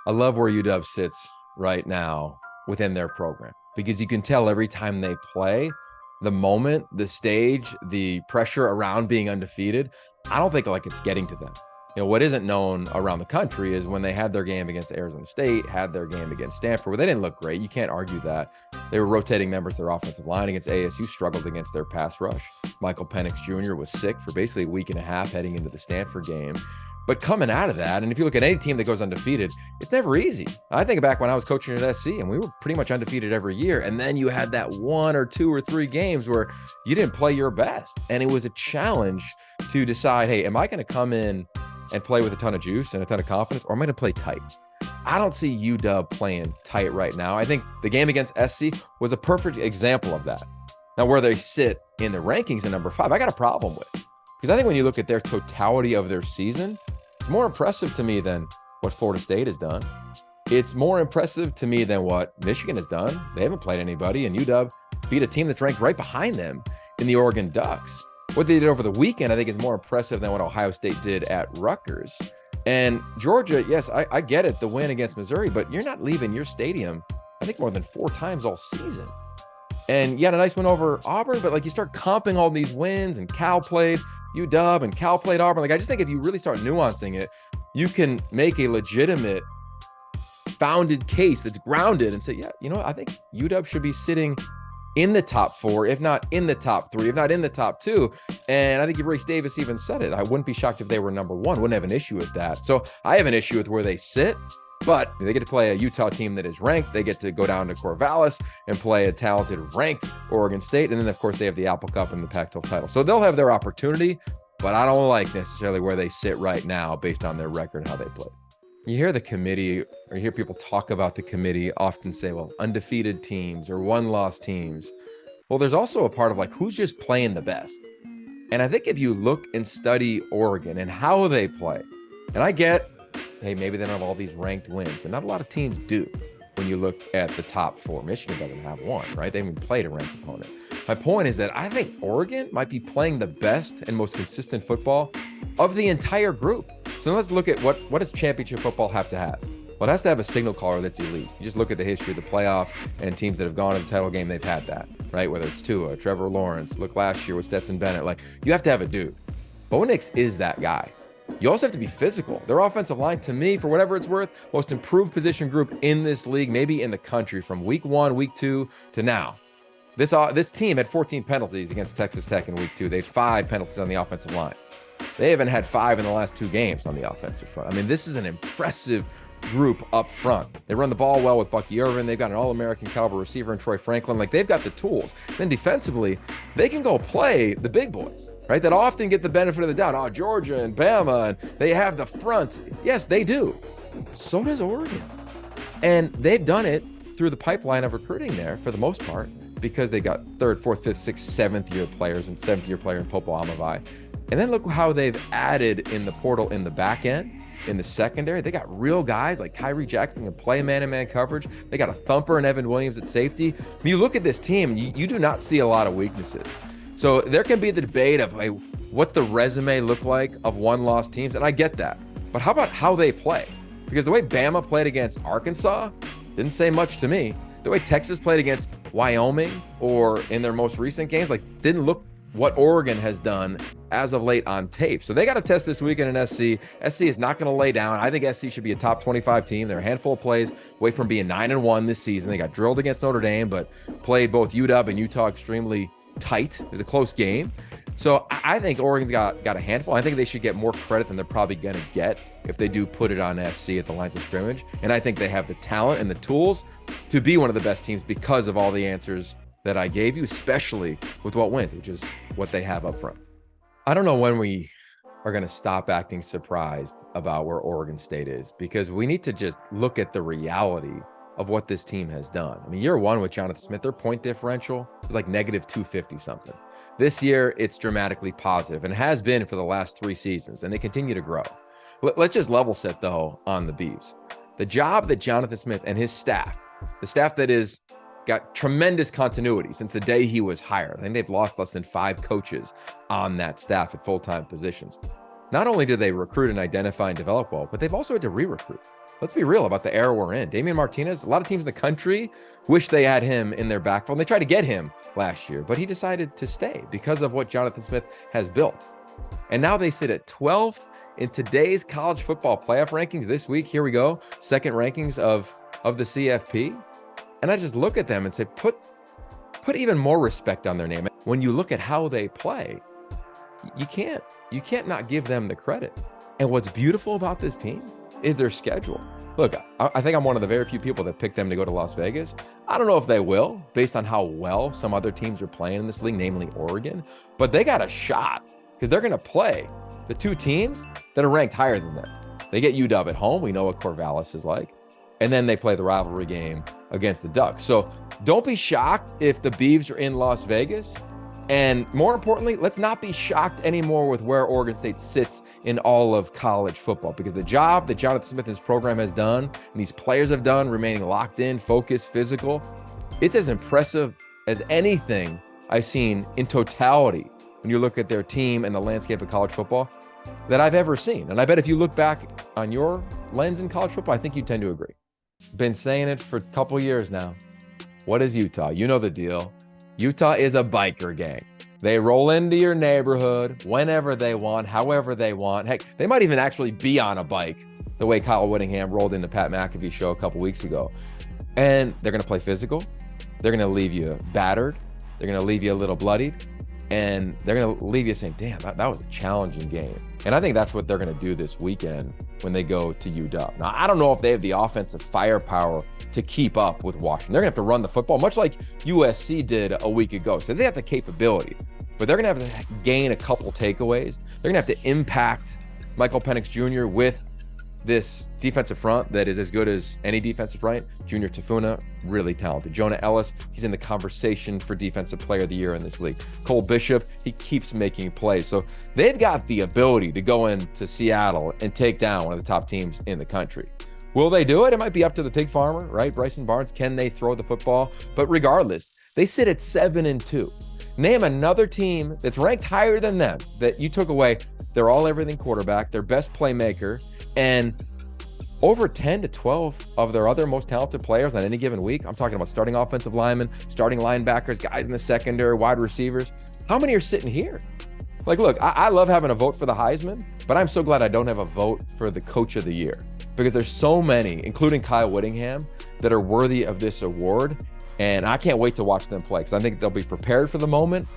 I love where UW sits right now within their program, because you can tell every time they play, the moment, the stage, the pressure around being undefeated, I don't think like it's getting to them. What isn't known around the country is when they had their game against Arizona State, had their game against Stanford, where they didn't look great. You can't argue that. They were rotating members of their offensive line. Against ASU, struggled against their pass rush. Michael Penix Jr. was sick for basically a week and a half heading into the Stanford game. But coming out of that, and if you look at any team that goes undefeated, it's never easy. I think back when I was coaching at SC, and we were pretty much undefeated every year. And then you had that 1 or 2 or 3 games where you didn't play your best. And it was a challenge to decide, hey, am I going to come in and play with a ton of juice and a ton of confidence, or am I going to play tight? I don't see UW playing tight right now. I think the game against SC was a perfect example of that. Now, where they sit in the rankings at number 5, I got a problem with. Because I think when you look at their totality of their season, it's more impressive to me than what Florida State has done. It's more impressive to me than what Michigan has done. They haven't played anybody, and UW beat a team that's ranked right behind them in the Oregon Ducks. What they did over the weekend, I think, is more impressive than what Ohio State did at Rutgers. And Georgia, yes, I get it, the win against Missouri, but you're not leaving your stadium, I think, more than 4 times all season. And you had a nice win over Auburn, but like you start comping all these wins, and Cal played UW and Cal played Auburn. Like, I just think if you really start nuancing it, you can make a legitimate founded case that's grounded and say, yeah, you know what? I think UW should be sitting in the top 4, if not in the top 3, if not in the top 2. And I think Race Davis even said it. I wouldn't be shocked if they were number 1. Wouldn't have an issue with that. So I have an issue with where they sit, but they get to play a Utah team that is ranked. They get to go down to Corvallis and play a talented ranked Oregon State. And then, of course, they have the Apple Cup and the Pac-12 title. So they'll have their opportunity, but I don't like necessarily where they sit right now based on their record and how they play. You hear the committee, or you hear people talk about the committee often say, well, undefeated teams or one-loss teams. Well, there's also a part of like, who's just playing the best? And I think if you look and study Oregon and how they play, and I get, hey, maybe they don't have all these ranked wins, but not a lot of teams do when you look at the top 4. Michigan doesn't have one, right? They haven't even played a ranked opponent. My point is that I think Oregon might be playing the best and most consistent football of the entire group. So let's look at what does championship football have to have? Well, it has to have a signal caller that's elite. You just look at the history of the playoff and teams that have gone to the title game, they've had that, right? Whether it's Tua, Trevor Lawrence, look last year with Stetson Bennett. Like, you have to have a dude. Bo Nix is that guy. You also have to be physical. Their offensive line, to me, for whatever it's worth, most improved position group in this league, maybe in the country, from week 1, week 2 to now. This team had 14 penalties against Texas Tech in week 2. They had 5 penalties on the offensive line. They haven't had 5 in the last 2 games on the offensive front. I mean, this is an impressive group up front. They run the ball well with Bucky Irvin. They've got an All-American caliber receiver in Troy Franklin. Like, they've got the tools. Then defensively, they can go play the big boys, right? That often get the benefit of the doubt. Oh, Georgia and Bama, and they have the fronts. Yes, they do. So does Oregon. And they've done it through the pipeline of recruiting there for the most part, because they got 3rd, 4th, 5th, 6th, 7th year players, and 7th year player in Popo Amavai. And then look how they've added in the portal in the back end, in the secondary. They got real guys like Kyrie Jackson can play man-to-man coverage. They got a thumper in Evan Williams at safety. When you look at this team, you do not see a lot of weaknesses. So there can be the debate of, hey, what's the resume look like of one-loss teams? And I get that. But how about how they play? Because the way Bama played against Arkansas didn't say much to me. The way Texas played against Wyoming, or in their most recent games, like, didn't look what Oregon has done as of late on tape. So they got to test this weekend in SC. SC is not going to lay down. I think SC should be a top 25 team. They're a handful of plays away from being 9-1 this season. They got drilled against Notre Dame, but played both UW and Utah extremely tight. It was a close game. So I think Oregon's got a handful. I think they should get more credit than they're probably going to get if they do put it on SC at the lines of scrimmage. And I think they have the talent and the tools to be one of the best teams because of all the answers that I gave you, especially with what wins, which is what they have up front. I don't know when we are going to stop acting surprised about where Oregon State is, because we need to just look at the reality of what this team has done. I mean, year 1 with Jonathan Smith, their point differential was like negative 250 something. This year, it's dramatically positive, and has been for the last 3 seasons, and they continue to grow. Let's just level set, though, on the Beavs. The job that Jonathan Smith and his staff, the staff that is got tremendous continuity since the day he was hired. I think they've lost less than 5 coaches on that staff at full-time positions. Not only do they recruit and identify and develop well, but they've also had to re-recruit. let's be real about the era we're in. Damian Martinez, a lot of teams in the country wish they had him in their backfield. They tried to get him last year, but he decided to stay because of what Jonathan Smith has built. And now they sit at 12th in today's college football playoff rankings this week. Here we go, second rankings of the CFP. And I just look at them and say, put even more respect on their name. When you look at how they play, you can't not give them the credit. And what's beautiful about this team is their schedule. Look, I think I'm one of the very few people that picked them to go to Las Vegas. I don't know if they will, based on how well some other teams are playing in this league, namely Oregon, but they got a shot because they're going to play the two teams that are ranked higher than them. They get UW at home. We know what Corvallis is like. And then they play the rivalry game against the Ducks. So don't be shocked if the Beavs are in Las Vegas. And more importantly, let's not be shocked anymore with where Oregon State sits in all of college football, because the job that Jonathan Smith and his program has done, and these players have done, remaining locked in, focused, physical, it's as impressive as anything I've seen in totality when you look at their team and the landscape of college football that I've ever seen. And I bet if you look back on your lens in college football, I think you tend to agree. Been saying it for a couple years now. What is Utah? You know the deal. Utah is a biker gang. They roll into your neighborhood whenever they want, however they want. Heck, they might even actually be on a bike, the way Kyle Whittingham rolled into Pat McAfee's show a couple weeks ago. And they're going to play physical. They're going to leave you battered. They're going to leave you a little bloodied. And they're going to leave you saying, damn, that was a challenging game. And I think that's what they're going to do this weekend when they go to UW. Now, I don't know if they have the offensive firepower to keep up with Washington. They're going to have to run the football, much like USC did a week ago. So they have the capability, but they're going to have to gain a couple takeaways. They're going to have to impact Michael Penix Jr. with this defensive front that is as good as any defensive front. Junior Tafuna, really talented. Jonah Ellis, he's in the conversation for Defensive Player of the Year in this league. Cole Bishop, he keeps making plays. So they've got the ability to go into Seattle and take down one of the top teams in the country. Will they do it? It might be up to the pig farmer, right? Bryson Barnes, can they throw the football? But regardless, they sit at 7-2. Name another team that's ranked higher than them that you took away their all-everything quarterback, their best playmaker, and over 10 to 12 of their other most talented players on any given week. I'm talking about starting offensive linemen, starting linebackers, guys in the secondary, wide receivers. How many are sitting here? Like, look, I love having a vote for the Heisman, but I'm so glad I don't have a vote for the Coach of the Year, because there's so many, including Kyle Whittingham, that are worthy of this award. And I can't wait to watch them play, because I think they'll be prepared for the moment.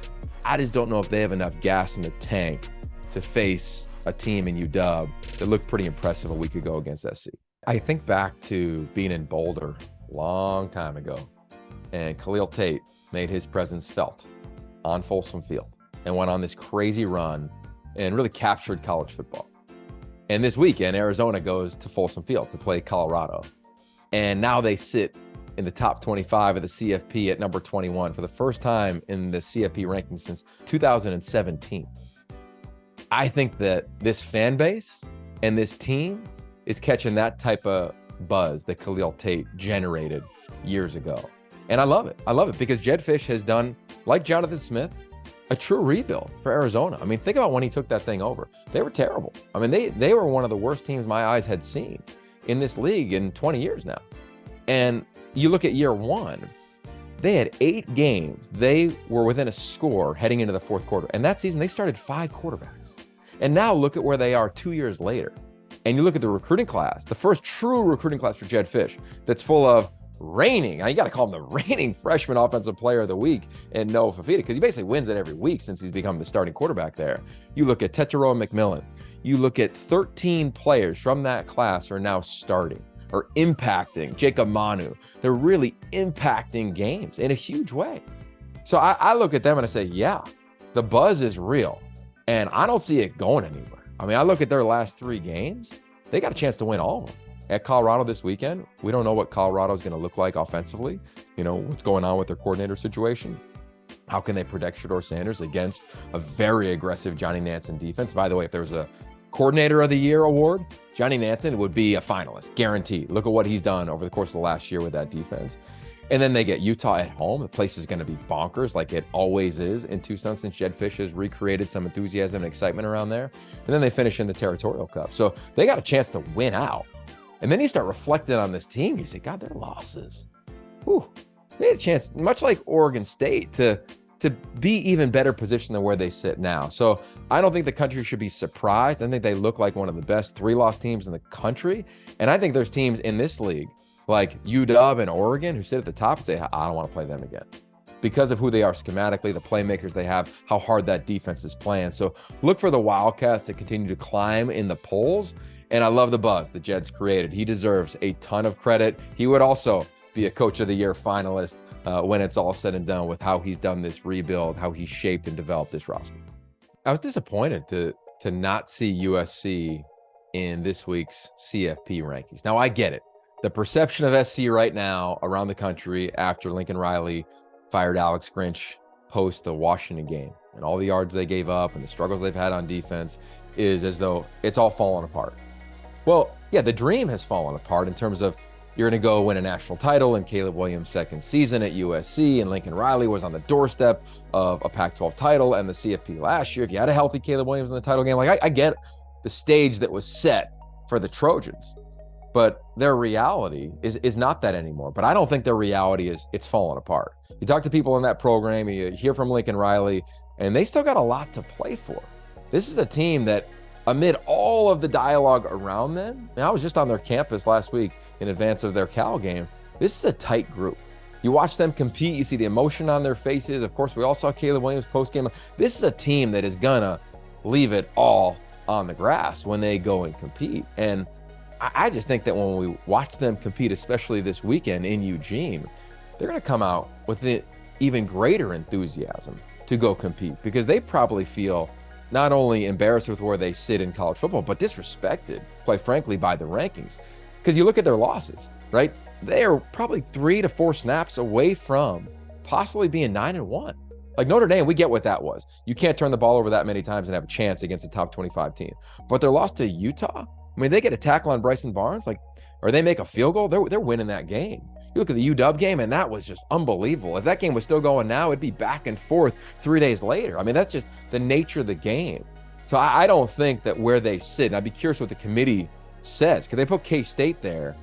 I just don't know if they have enough gas in the tank to face a team in UW that looked pretty impressive a week ago against SC. I think back to being in Boulder a long time ago, and Khalil Tate made his presence felt on Folsom Field and went on this crazy run and really captured college football. And this weekend, Arizona goes to Folsom Field to play Colorado. And now they sit in the top 25 of the CFP at number 21 for the first time in the CFP ranking since 2017. I think that this fan base and this team is catching that type of buzz that Khalil Tate generated years ago. And I love it. I love it because Jedd Fisch has done, like Jonathan Smith, a true rebuild for Arizona. I mean, think about when he took that thing over. They were terrible. I mean, they were one of the worst teams my eyes had seen in this league in 20 years now. And you look at year one, they had 8 games. They were within a score heading into the fourth quarter. And that season, they started 5 quarterbacks. And now look at where they are 2 years later. And you look at the recruiting class, the first true recruiting class for Jedd Fisch that's full of reigning, you got to call him the reigning freshman offensive player of the week, and Noah Fafita, because he basically wins it every week since he's become the starting quarterback there. You look at Tetairoa McMillan. You look at 13 players from that class are now starting or impacting. Jacob Manu. They're really impacting games in a huge way. So I look at them and I say, yeah, the buzz is real. And I don't see it going anywhere. I mean, I look at their last 3 games. They got a chance to win all of them. At Colorado this weekend, we don't know what Colorado is going to look like offensively. You know, what's going on with their coordinator situation. How can they protect Shedeur Sanders against a very aggressive Johnny Nansen defense? By the way, if there was a Coordinator of the Year award, Johnny Nansen would be a finalist, guaranteed. Look at what he's done over the course of the last year with that defense. And then they get Utah at home. The place is going to be bonkers like it always is in Tucson since Jedd Fisch has recreated some enthusiasm and excitement around there. And then they finish in the Territorial Cup. So they got a chance to win out. And then you start reflecting on this team. You say, God, their losses. Whew, they had a chance, much like Oregon State, to be even better positioned than where they sit now. So I don't think the country should be surprised. I think they look like one of the best 3-loss teams in the country. And I think there's teams in this league like UW and Oregon who sit at the top and say, I don't want to play them again, because of who they are schematically, the playmakers they have, how hard that defense is playing. So look for the Wildcats to continue to climb in the polls. And I love the buzz that Jed's created. He deserves a ton of credit. He would also be a Coach of the Year finalist when it's all said and done with how he's done this rebuild, how he's shaped and developed this roster. I was disappointed to not see USC in this week's CFP rankings. Now, I get it. The perception of SC right now around the country after Lincoln Riley fired Alex Grinch post the Washington game and all the yards they gave up and the struggles they've had on defense is as though it's all fallen apart. Well, yeah, the dream has fallen apart in terms of you're going to go win a national title in Caleb Williams' second season at USC, and Lincoln Riley was on the doorstep of a Pac-12 title and the CFP last year. If you had a healthy Caleb Williams in the title game, like I get the stage that was set for the Trojans, but their reality is not that anymore. But I don't think their reality is it's fallen apart. You talk to people in that program, you hear from Lincoln Riley, and they still got a lot to play for. This is a team that, amid all of the dialogue around them, and I was just on their campus last week in advance of their Cal game, this is a tight group. You watch them compete, you see the emotion on their faces. Of course, we all saw Caleb Williams post-game. This is a team that is gonna leave it all on the grass when they go and compete. And I just think that when we watch them compete, especially this weekend in Eugene, they're gonna come out with an even greater enthusiasm to go compete, because they probably feel not only embarrassed with where they sit in college football, but disrespected, quite frankly, by the rankings. Because you look at their losses, right? They are probably 3 to 4 snaps away from possibly being 9-1. Like Notre Dame, we get what that was. You can't turn the ball over that many times and have a chance against a top 25 team. But their loss to Utah, I mean, they get a tackle on Bryson Barnes, or they make a field goal, they're winning that game. You look at the UW game, and that was just unbelievable. If that game was still going now, it'd be back and forth 3 days later. I mean, that's just the nature of the game. So I don't think that where they sit, and I'd be curious what the committee says, because they put K-State there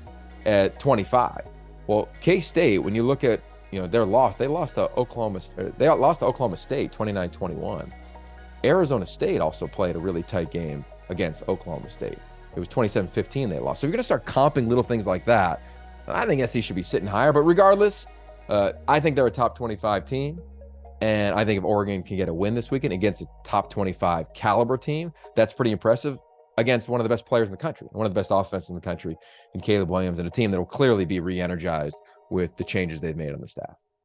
at 25. Well, K-State, when you look at their loss, they lost to Oklahoma State 29-21. Arizona State also played a really tight game against Oklahoma State. It was 27-15 they lost. So you're going to start comping little things like that. I think SC should be sitting higher, but regardless, I think they're a top 25 team. And I think if Oregon can get a win this weekend against a top 25 caliber team, that's pretty impressive against one of the best players in the country, one of the best offenses in the country in Caleb Williams, and a team that will clearly be re-energized with the changes they've made on the staff.